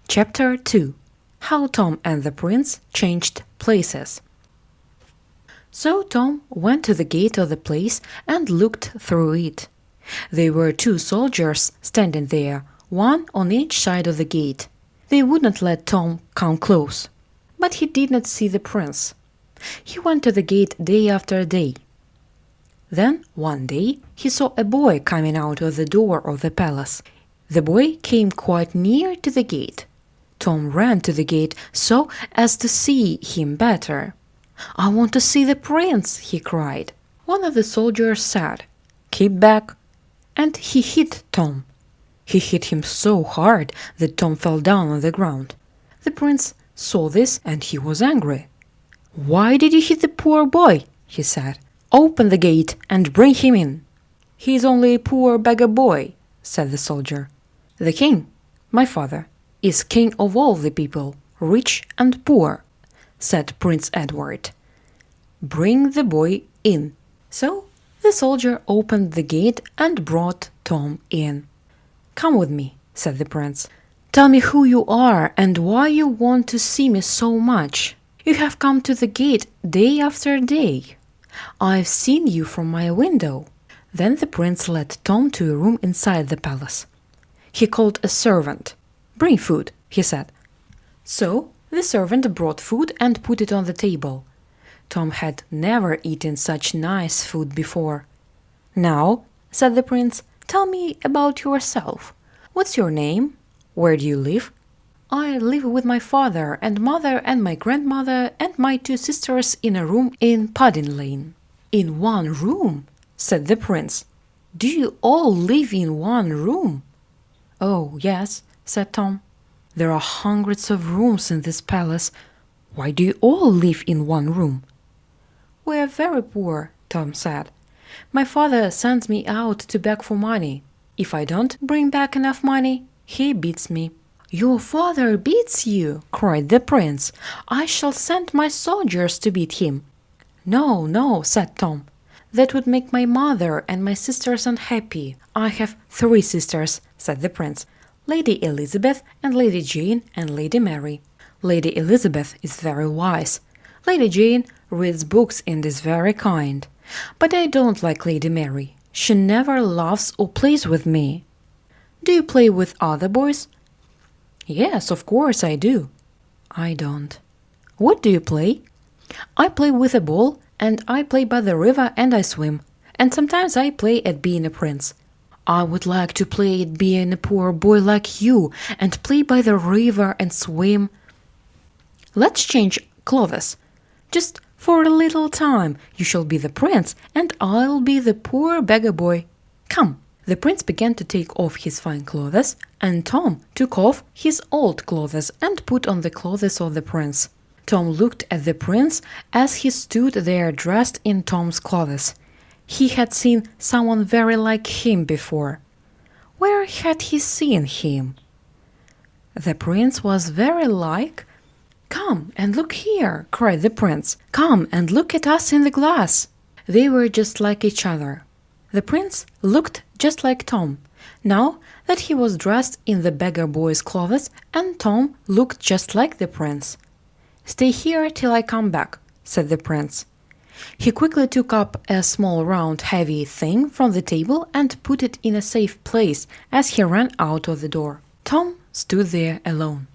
Chapter 2. How Tom and the Prince Changed Places. So Tom went to the gate of the place and looked through it. There were 2 soldiers standing there, one on each side of the gate. They would not let Tom come close. But he did not see the prince. He went to the gate day after day. Then, one day, he saw a boy coming out of the door of the palace. The boy came quite near to the gate. Tom ran to the gate so as to see him better. "I want to see the prince," he cried. One of the soldiers said, "Keep back," and he hit Tom. He hit him so hard that Tom fell down on the ground. The prince saw this and he was angry. "Why did you hit the poor boy?" he said. "Open the gate and bring him in." "He is only a poor beggar boy," said the soldier. "The king, my father, is king of all the people, rich and poor," said Prince Edward. "Bring the boy in." So the soldier opened the gate and brought Tom in. "Come with me," said the prince. "Tell me who you are and why you want to see me so much. You have come to the gate day after day. I've seen you from my window." Then the prince led Tom to a room inside the palace. He called a servant. "Bring food," he said. So the servant brought food and put it on the table. Tom had never eaten such nice food before. "Now," said the prince, "tell me about yourself. What's your name? Where do you live?" "I live with my father and mother and my grandmother and my 2 sisters in a room in Pudding Lane." "In one room?" said the prince. "Do you all live in one room?" "Oh, yes," said Tom. "There are hundreds of rooms in this palace. Why do you all live in one room?" "We are very poor," Tom said. "My father sends me out to beg for money. If I don't bring back enough money, he beats me." "Your father beats you?" cried the prince. "I shall send my soldiers to beat him." "No, no," said Tom. "That would make my mother and my sisters unhappy. I have 3 sisters," said the prince. "Lady Elizabeth and Lady Jane and Lady Mary. Lady Elizabeth is very wise. Lady Jane reads books and is very kind. But I don't like Lady Mary. She never laughs or plays with me." "Do you play with other boys?" "Yes, of course I do." "I don't." "What do you play?" "I play with a ball, and I play by the river and I swim. And sometimes I play at being a prince." "I would like to play at being a poor boy like you, and play by the river and swim." "Let's change clothes. Just for a little time. You shall be the prince, and I'll be the poor beggar boy. Come." The prince began to take off his fine clothes, and Tom took off his old clothes and put on the clothes of the prince. Tom looked at the prince as he stood there dressed in Tom's clothes. He had seen someone very like him before. Where had he seen him? The prince was very like... "Come and look here," cried the prince. "Come and look at us in the glass." They were just like each other. The prince looked just like Tom, now that he was dressed in the beggar boy's clothes, and Tom looked just like the prince. "Stay here till I come back," said the prince. He quickly took up a small round heavy thing from the table and put it in a safe place as he ran out of the door. Tom stood there alone.